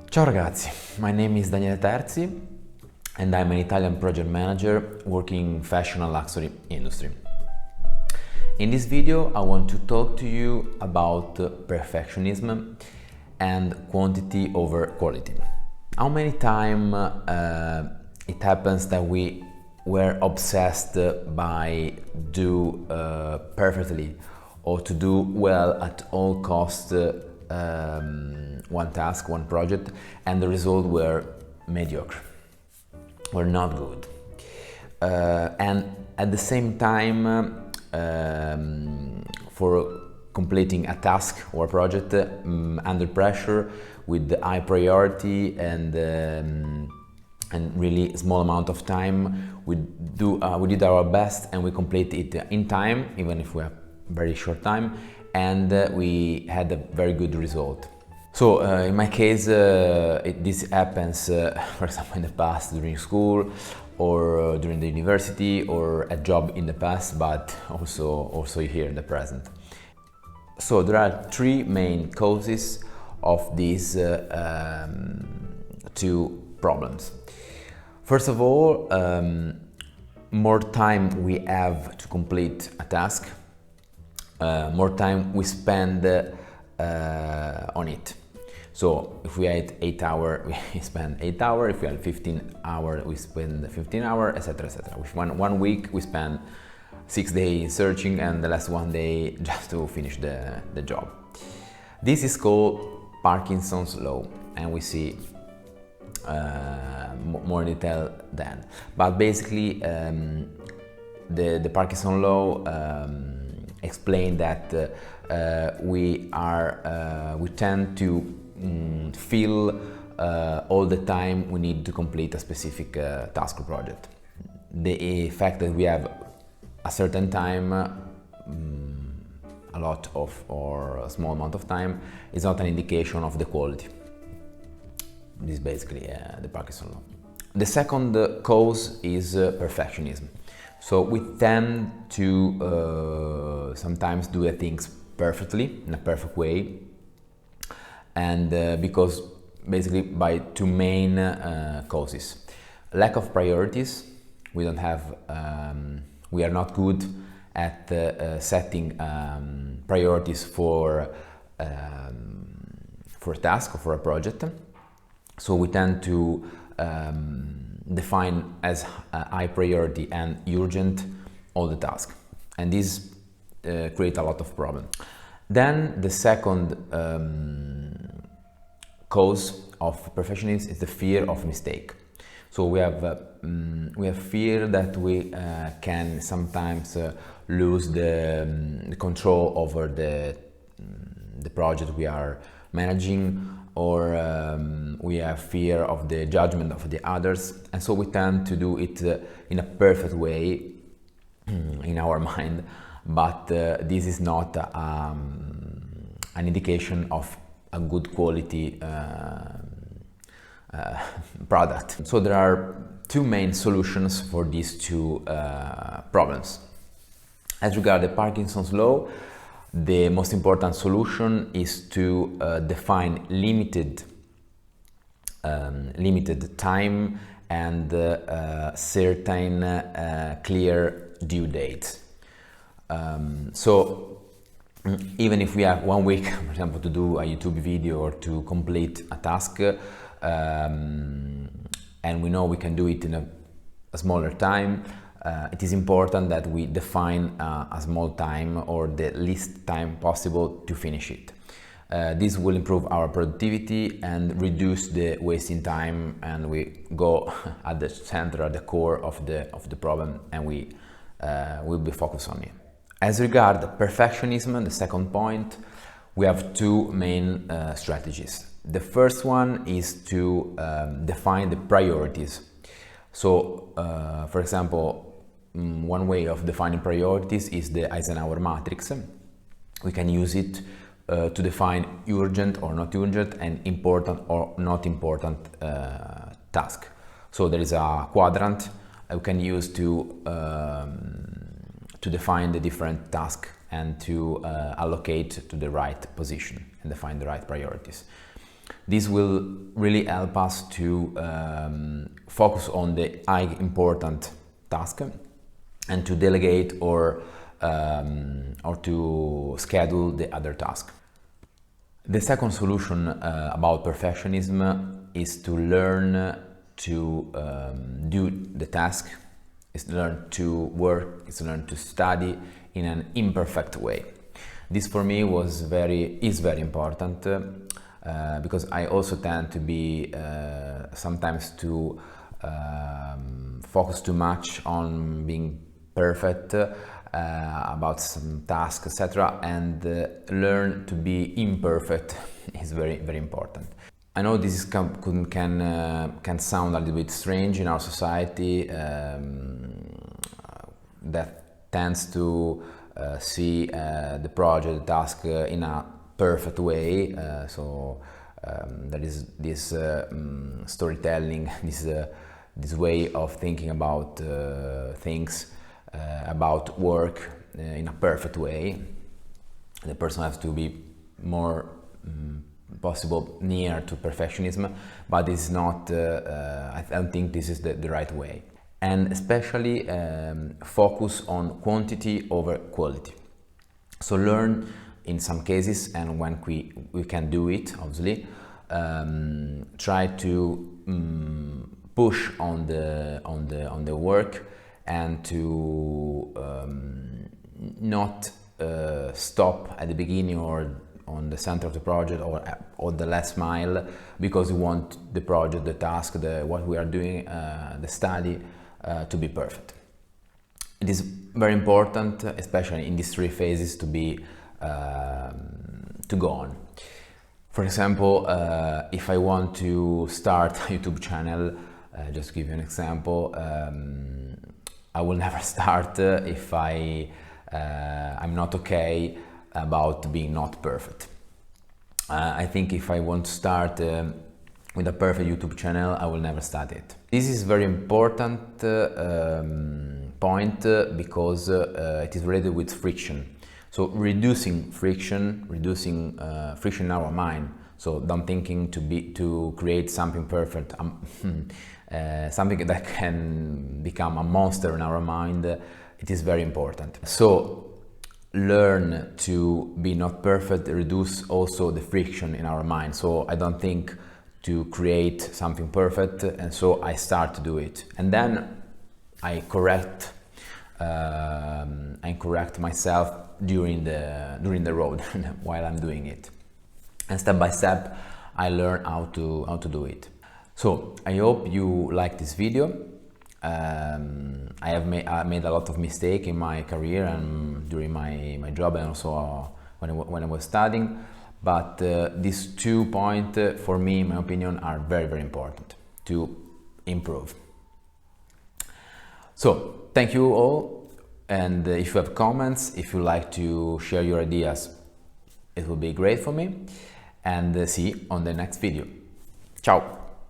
Ciao ragazzi, my name is Daniele Terzi and I'm an Italian project manager working in fashion and luxury industry. In this video I want to talk to you about perfectionism and quantity over quality. How many times it happens that we were obsessed by do perfectly or to do well at all costs one task, one project, and the result were mediocre, were not good. And at the same time, for completing a task or a project under pressure with the high priority and really small amount of time, we did our best and we complete it in time, even if we have very short time, and we had a very good result. So in my case, this happens, for example, in the past during school or during the university or a job in the past, but also here in the present. So there are three main causes of these two problems. First of all, more time we have to complete a task, more time we spend on it. So if we had 8 hours, we spend 8 hours. If we had 15 hours, we spend 15 hours, etc., etc. With one week, we spend 6 days searching and the last 1 day just to finish the job. This is called Parkinson's law, and we see more in detail then. But basically, the Parkinson law explain that we tend to feel all the time we need to complete a specific task or project. The fact that we have a certain time, a lot of or a small amount of time, is not an indication of the quality. This is basically the Parkinson law. The second cause is perfectionism. So we tend to sometimes do the things perfectly, in a perfect way, and because basically by two main causes. Lack of priorities. We don't have, we are not good at setting priorities for a task or for a project. So we tend to define as high priority and urgent all the tasks, and this creates a lot of problems. Then the second cause of perfectionism is the fear of mistake. So we have fear that we can sometimes lose the control over the project we are managing, or we have fear of the judgment of the others, and so we tend to do it in a perfect way in our mind, but this is not an indication of a good quality product. So there are two main solutions for these two problems. As regards the Parkinson's law, the most important solution is to define limited time and certain clear due dates. So even if we have 1 week, for example, to do a YouTube video or to complete a task, and we know we can do it in a smaller time, it is important that we define a small time or the least time possible to finish it. This will improve our productivity and reduce the wasting time, and we go at the center, at the core of the problem, and we will be focused on it. As regards perfectionism, the second point, we have two main strategies. The first one is to define the priorities. So, for example, one way of defining priorities is the Eisenhower matrix. We can use it to define urgent or not urgent and important or not important task. So there is a quadrant we can use to define the different tasks and to allocate to the right position and define the right priorities. This will really help us to focus on the high important task and to delegate or to schedule the other task. The second solution about perfectionism is to learn to do the task, is to learn to work, is to learn to study in an imperfect way. This for me is very important because I also tend to be sometimes to focus too much on being perfect about some task, etc., and learn to be imperfect is very important. I know this can sound a little bit strange in our society that tends to see the project, the task in a perfect way. So there is this storytelling, this way of thinking about things, about work in a perfect way. The person has to be more possible near to perfectionism, but it's not. I don't think this is the right way. And especially focus on quantity over quality. So learn in some cases, and when we can do it, obviously, try to push on the work and to not stop at the beginning or on the center of the project or the last mile, because we want the project, the task, what we are doing, the study to be perfect. It is very important, especially in these three phases, to be to go on. For example, if I want to start a YouTube channel, just to give you an example, I will never start if I'm not okay about being not perfect. I think if I want to start with a perfect YouTube channel, I will never start it. This is very important point because it is related with friction. So reducing friction in our mind. So don't thinking to create something perfect, something that can become a monster in our mind. It is very important. So learn to be not perfect, reduce also the friction in our mind. So I don't think to create something perfect, and so I start to do it, and then I correct myself during the road while I'm doing it, and step by step I learn how to do it. So I hope you like this video. I made a lot of mistakes in my career and during my job, and also when I was studying. But these 2 points, for me, in my opinion, are very important to improve. So thank you all, and if you have comments, if you like to share your ideas, it will be great for me. And see you on the next video. Ciao!